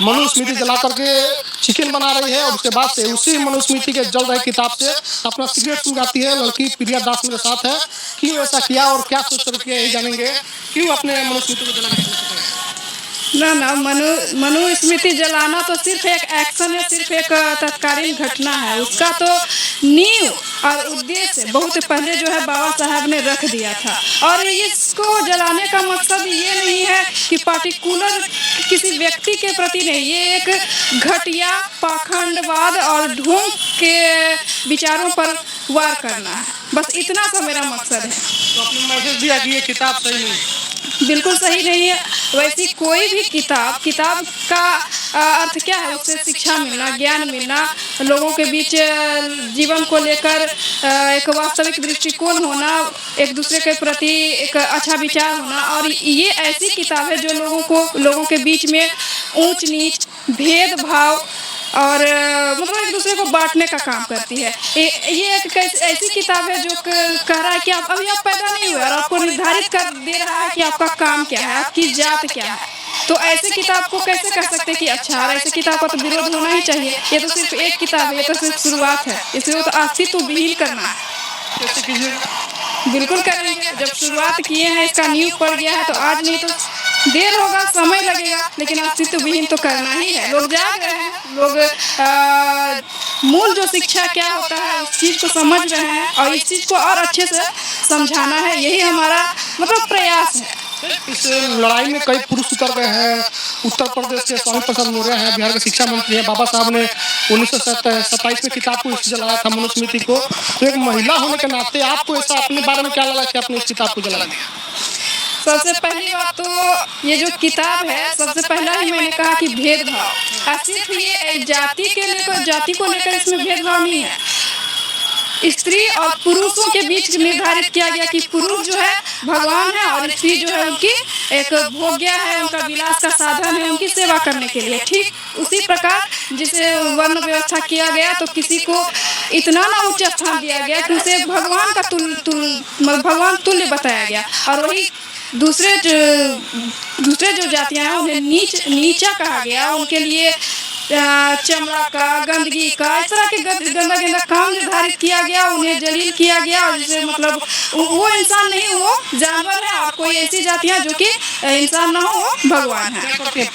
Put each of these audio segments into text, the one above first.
मनुस्मृति जला करके चिकन बना रही है और उसके बाद से उसी मनुस्मृति के जल रहे किताब से अपना सिगरेट सुलगाती है। लड़की प्रिया दास मेरे साथ है। क्यों ऐसा किया और क्या सोच कर किया यही जानेंगे। क्यों अपने मनुस्मृति को जलाना? ना मनुस्मृति जलाना तो सिर्फ एक एक्शन है, सिर्फ एक तत्कालीन घटना है। उसका तो नींव और उद्देश्य बहुत पहले जो है बाबा साहब ने रख दिया था। और इसको जलाने का मकसद ये नहीं है कि पार्टिकुलर किसी व्यक्ति के प्रति नहीं, ये एक घटिया पाखंडवाद और ढोंग के विचारों पर वार करना है। बस इतना सा मेरा मकसद है। तो आपने मैसेज दिया कि ये किताब सही नहीं, बिल्कुल सही नहीं है। वैसी कोई भी किताब का अर्थ क्या है? उससे शिक्षा मिलना, ज्ञान मिलना, लोगों के बीच जीवन को लेकर एक वास्तविक दृष्टिकोण होना, एक दूसरे के प्रति एक अच्छा विचार होना। और ये ऐसी किताब है जो लोगों के बीच में ऊंच नीच, भेदभाव और मतलब एक दूसरे को बांटने का काम करती है। ये एक ऐसी किताब है जो कह रहा है कि आप अभी पैदा नहीं हुए और आपको निर्धारित कर दे रहा है कि आपका काम क्या है, आपकी जात क्या है। तो ऐसे किताब को कैसे कह सकते हैं कि अच्छा, और ऐसे किताब का तो विरोध होना ही चाहिए। ये तो सिर्फ एक किताब है, ये तो सिर्फ शुरुआत है, इसे तो अस्तित्व विहीन करना है। कैसे कीजिएगा? बिल्कुल करेंगे। जब शुरुआत किए हैं, इसका नींव पड़ गया है, तो आज नहीं तो देर होगा, समय लगेगा, लेकिन अस्तित्व विहीन तो करना ही है। लोग जाग रहे हैं, लोग मूल जो शिक्षा क्या होता है उस चीज को समझ रहे हैं और इस चीज को और अच्छे से समझाना है। यही हमारा मतलब प्रयास है। इस लड़ाई में कई पुरुष उतर गए हैं। उत्तर प्रदेश के स्वामी प्रसाद मौर्य हैं, बिहार के शिक्षा मंत्री हैं। बाबा साहब ने 1927 में किताब को जलाया था, मनुस्मृति को। तो एक महिला होने के नाते आपको ऐसा अपने बारे में क्या लगा कि आपने इस किताब को जला दिया? सबसे पहली बात तो ये जो किताब है, सबसे पहला ही मैंने कहा कि भेदभाव, सिर्फ ये जाति को लेकर इसमें भेदभाव नहीं है। स्त्री और पुरुषों के बीच निर्धारित किया गया कि पुरुष जो है भगवान है और स्त्री जो है उनकी एक भोग्या है, उनका विलास का साधन है, उनकी सेवा करने के लिए। ठीक उसी प्रकार जिसे वर्ण व्यवस्था किया गया, तो किसी को इतना ना उच्च स्थान दिया गया कि उसे भगवान का भगवान तुल्य बताया गया। और वही दूसरे जो जातियां हैं उन्हें नीचा कहा गया। उनके लिए चमड़ा का, गंदगी का, इस तरह के गंदा काम निर्धारित किया गया, उन्हें जलील किया गया। और जिसे मतलब वो इंसान नहीं, वो जानवर है। और कोई ऐसी जातियां जो कि इंसान ना हो, भगवान है।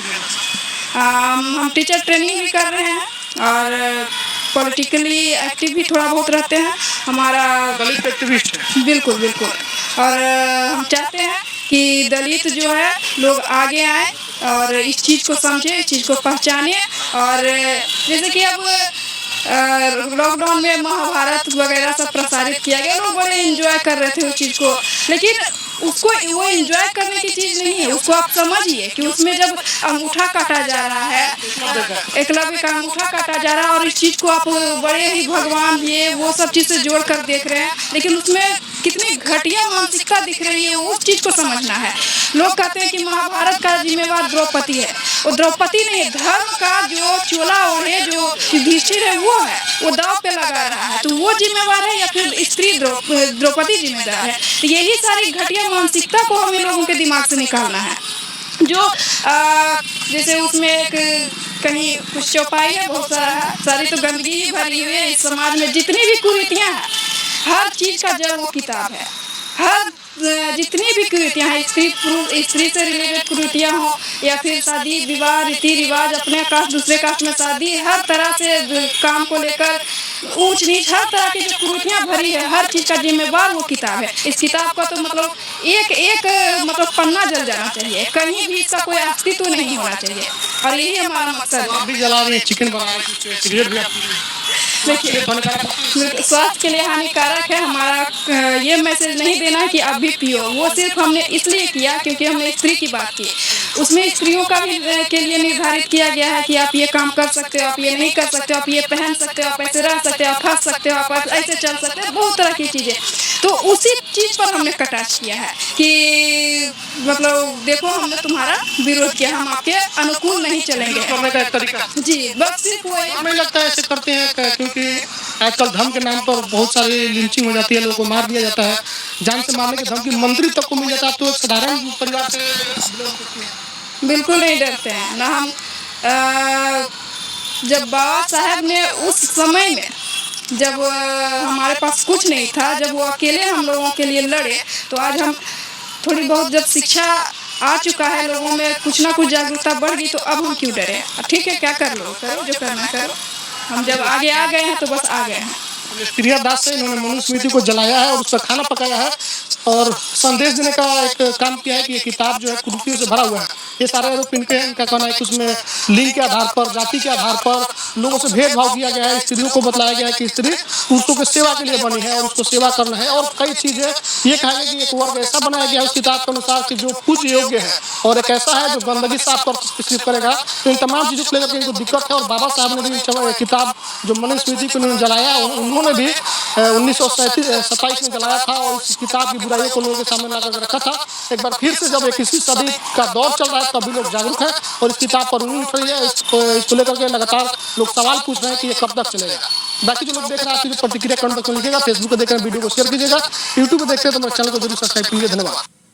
हम टीचर ट्रेनिंग भी कर रहे हैं और पॉलिटिकली एक्टिव भी थोड़ा बहुत रहते हैं। हमारा दलित एक्टिविस्ट है। बिल्कुल। और हम चाहते हैं कि दलित जो है लोग आगे आए और इस चीज़ को समझे, इस चीज़ को पहचाने। और जैसे कि अब लॉकडाउन में महाभारत वगैरह सब प्रसारित किया गया, लोग बड़े एंजॉय कर रहे थे उस चीज़ को। लेकिन उसको वो एंजॉय करने की चीज़ नहीं है। उसको आप समझिए कि उसमें जब अंगूठा काटा जा रहा है, एकलव्य का अंगूठा काटा जा रहा है, और इस चीज़ को आप बड़े ही भगवान ये वो सब चीज़ से जोड़ कर देख रहे हैं, लेकिन उसमें कितनी घटिया मानसिकता दिख रही है, उस चीज़ को समझना है। लोग कहते हैं कि महाभारत का जिम्मेवार द्रौपदी है। वो द्रौपदी नहीं है, धर्म का जो चोला ओढ़े जो युधिष्ठिर है वो है, वो दाव पे लगा रहा है। तो वो जिम्मेवार है या फिर स्त्री द्रौपदी जिम्मेदार है? तो यही सारी घटिया मानसिकता को हमें लोगों के दिमाग से निकालना है। जो जैसे उसमें एक कहीं कुछ चौपाई है, बहुत सारी तो गंदगी ही भरी हुई है। इस समाज में जितनी भी कुरीतियाँ हैं, हर चीज़ का जड़ वो किताब है। हर जितनी भी कुरीतियाँ हैं, स्त्री से रिलेटेड कुरीतियाँ हो या फिर शादी विवाह रीति रिवाज, अपने कास्ट दूसरे कास्ट में शादी, हर तरह से काम को लेकर ऊंच नीच, हर तरह की जो कुरीतियाँ भरी है, हर चीज़ का जिम्मेवार वो किताब है। इस किताब का तो मतलब एक मतलब पन्ना जल जाना चाहिए, कहीं भी इसका कोई अस्तित्व नहीं होना चाहिए। और यही हमारा मकसद है। आप भी जला रही हैं, चिकन बना रही हैं, सिगरेट भी देखिए, स्वास्थ्य के लिए हानिकारक है। हमारा ये मैसेज नहीं देना है कि आप भी पियो। वो सिर्फ हमने इसलिए किया क्योंकि हमने स्त्री की बात की। उसमें स्त्रियों का भी के लिए निर्धारित किया गया है कि आप ये काम कर सकते हो, आप ये नहीं कर सकते हो, आप ये पहन सकते हो, आप ऐसे रह सकते हो, आप हंस सकते हो, आप ऐसे चल सकते हो, बहुत तरह की चीज़ें। तो उसी चीज़ पर हमने कटाक्ष किया है कि मतलब देखो, हमने तुम्हारा विरोध किया, हम आपके अनुकूल नहीं चलेंगे। करने का एक तरीका जी, बस सिर्फ वो हमें लगता है ऐसे करते हैं क्योंकि आजकल धर्म के नाम पर बहुत सारी लिंचिंग हो जाती है, लोगों को मार दिया जाता है, जान से मारने के धमकी मंत्री तक को मिल जाता है। तो एक साधारण परिवार से बिल्कुल नहीं डरते हैं ना हम। जब बाबा साहब ने उस समय में जब हमारे पास कुछ नहीं था, जब वो अकेले हम लोगों के लिए लड़े, तो आज हम थोड़ी बहुत जब शिक्षा आ चुका है लोगों में, कुछ ना कुछ जागरूकता बढ़ गई, तो अब हम क्यों डरे? ठीक है, क्या कर लो, करो जो करना करो। हम जब आगे आ गए हैं तो बस आ गए हैं। प्रियादास से इन्होंने मनुस्मृति को जलाया है और उस पर खाना पकाया है और संदेश देने का एक काम किया है कि ये किताब जो है कुरीतियों से भरा हुआ है। ये सारे आरोप इनके हैं। इनका कहना है कि उसमें लिंग के आधार पर, जाति के आधार पर लोगों से भेदभाव किया गया है। स्त्रियों को बतलाया गया है कि स्त्री पुरुषों की सेवा के लिए बनी है और उसको सेवा करना है, और कई चीजें ये कहा गया कि एक वर्ग ऐसा बनाया गया है उस किताब के अनुसार कि जो पूज्य योग्य है और एक ऐसा है जो गंदगी साफ कर करेगा। तो इन तमाम चीजों को लेकर के इनको दिक्कत है। और बाबा साहब ने भी किताब जो मनुस्मृति को उन्होंने जलाया, उन्होंने भी 1927 में जलाया था और इस किताब की बुराइयों को लोगों के सामने लाकर रखा था। एक बार फिर से जब 21वीं सदी का दौर चल रहा है तभी लोग जागरूक हैं और इस किताब पर उंगली उठ रही है। इसको लेकर के लगातार लोग सवाल पूछ रहे हैं कि ये कब तक चलेगा। बाकी जो लोग देख रहे हैं आपकी प्रतिक्रिया कमेंट बॉक्स में लिखिएगा। फेसबुक पर देख रहे हैं वीडियो को शेयर कीजिएगा। यूट्यूब पर देखते हैं तो मेरे चैनल को जरूर सब्सक्राइब कीजिए। धन्यवाद।